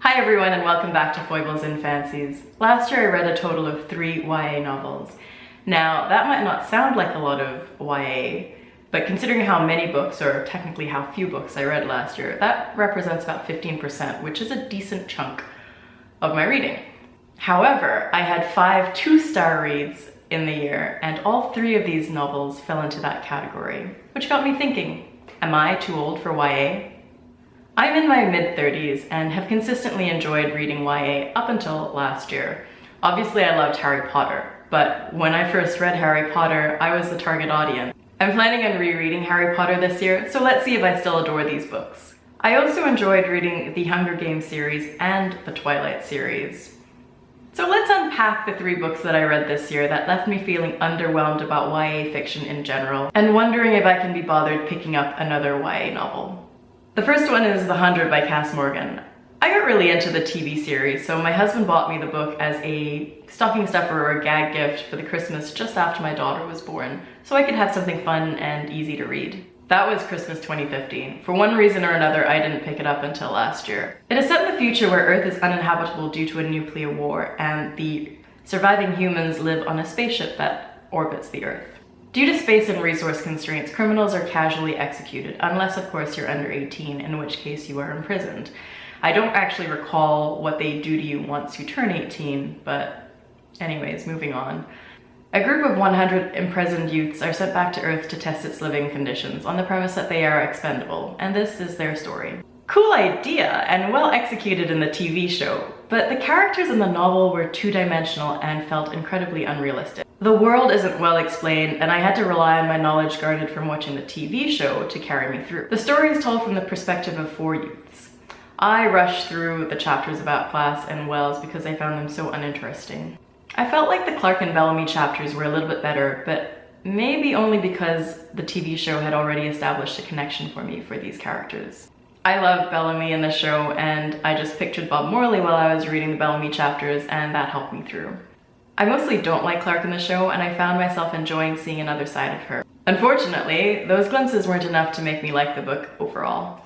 Hi everyone and welcome back to Foibles and Fancies. Last year I read a total of 3 YA novels. Now that might not sound like a lot of YA, but considering how many books, or technically how few books I read last year, that represents about 15%, which is a decent chunk of my reading. However, I had 5 2-star reads in the year, and all 3 of these novels fell into that category, which got me thinking, am I too old for YA? I'm in my mid-30s and have consistently enjoyed reading YA up until last year. Obviously I loved Harry Potter, but when I first read Harry Potter, I was the target audience. I'm planning on rereading Harry Potter this year, so let's see if I still adore these books. I also enjoyed reading the Hunger Games series and the Twilight series. So let's unpack the 3 books that I read this year that left me feeling underwhelmed about YA fiction in general, and wondering if I can be bothered picking up another YA novel. The first one is The 100 by Cass Morgan. I got really into the TV series, so my husband bought me the book as a stocking stuffer or a gag gift for the Christmas just after my daughter was born, so I could have something fun and easy to read. That was Christmas 2015. For one reason or another, I didn't pick it up until last year. It is set in the future where Earth is uninhabitable due to a nuclear war, and the surviving humans live on a spaceship that orbits the Earth. Due to space and resource constraints, criminals are casually executed, unless of course you're under 18, in which case you are imprisoned. I don't actually recall what they do to you once you turn 18, but anyways, moving on. A group of 100 imprisoned youths are sent back to Earth to test its living conditions on the premise that they are expendable, and this is their story. Cool idea, and well executed in the TV show, but the characters in the novel were two-dimensional and felt incredibly unrealistic. The world isn't well explained, and I had to rely on my knowledge garnered from watching the TV show to carry me through. The story is told from the perspective of 4 youths. I rushed through the chapters about class and Wells because I found them so uninteresting. I felt like the Clarke and Bellamy chapters were a little bit better, but maybe only because the TV show had already established a connection for me for these characters. I loved Bellamy in the show, and I just pictured Bob Morley while I was reading the Bellamy chapters, and that helped me through. I mostly don't like Clarke in the show, and I found myself enjoying seeing another side of her. Unfortunately, those glimpses weren't enough to make me like the book overall.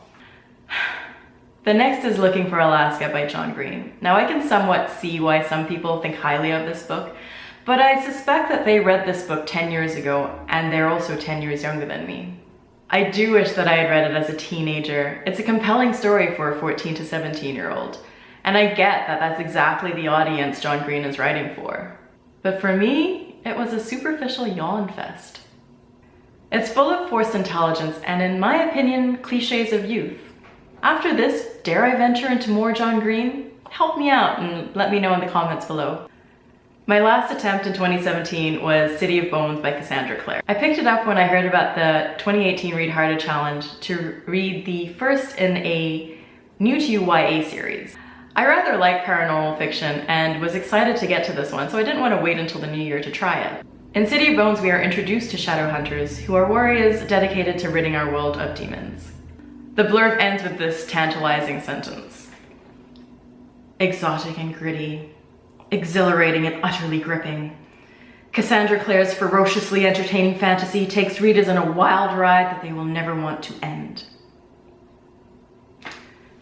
The next is Looking for Alaska by John Green. Now I can somewhat see why some people think highly of this book, but I suspect that they read this book 10 years ago, and they're also 10 years younger than me. I do wish that I had read it as a teenager. It's a compelling story for a 14 to 17-year-old. And I get that that's exactly the audience John Green is writing for. But for me, it was a superficial yawn fest. It's full of forced intelligence and, in my opinion, cliches of youth. After this, dare I venture into more John Green? Help me out and let me know in the comments below. My last attempt in 2017 was City of Bones by Cassandra Clare. I picked it up when I heard about the 2018 Read Harder Challenge to read the first in a new to you YA series. I rather like paranormal fiction and was excited to get to this one, so I didn't want to wait until the new year to try it. In City of Bones, we are introduced to shadow hunters, who are warriors dedicated to ridding our world of demons. The blurb ends with this tantalizing sentence. Exotic and gritty, exhilarating and utterly gripping. Cassandra Clare's ferociously entertaining fantasy takes readers on a wild ride that they will never want to end.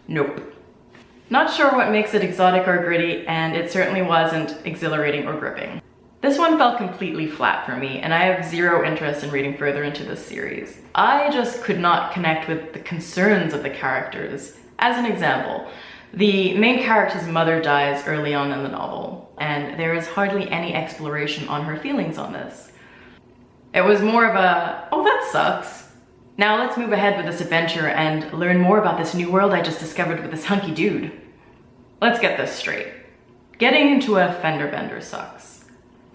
Nope. Not sure what makes it exotic or gritty, and it certainly wasn't exhilarating or gripping. This one felt completely flat for me, and I have zero interest in reading further into this series. I just could not connect with the concerns of the characters. As an example, the main character's mother dies early on in the novel, and there is hardly any exploration on her feelings on this. It was more of a, oh that sucks. Now let's move ahead with this adventure and learn more about this new world I just discovered with this hunky dude. Let's get this straight. Getting into a fender bender sucks.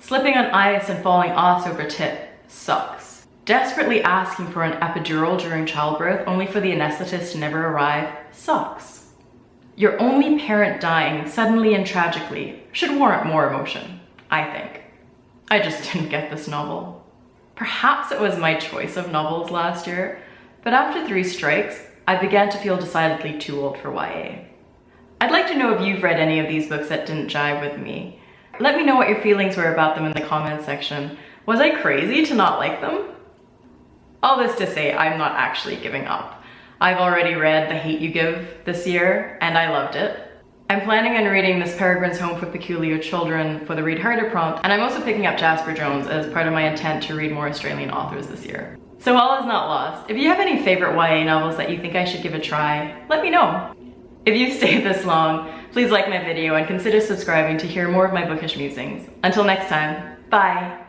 Slipping on ice and falling ass over tit sucks. Desperately asking for an epidural during childbirth only for the anesthetist to never arrive sucks. Your only parent dying suddenly and tragically should warrant more emotion, I think. I just didn't get this novel. Perhaps it was my choice of novels last year, but after 3 strikes, I began to feel decidedly too old for YA. I'd like to know if you've read any of these books that didn't jive with me. Let me know what your feelings were about them in the comments section. Was I crazy to not like them? All this to say, I'm not actually giving up. I've already read The Hate U Give this year, and I loved it. I'm planning on reading Miss Peregrine's Home for Peculiar Children for the Read Harder prompt, and I'm also picking up Jasper Jones as part of my intent to read more Australian authors this year. So all is not lost. If you have any favorite YA novels that you think I should give a try, let me know. If you've stayed this long, please like my video and consider subscribing to hear more of my bookish musings. Until next time, bye!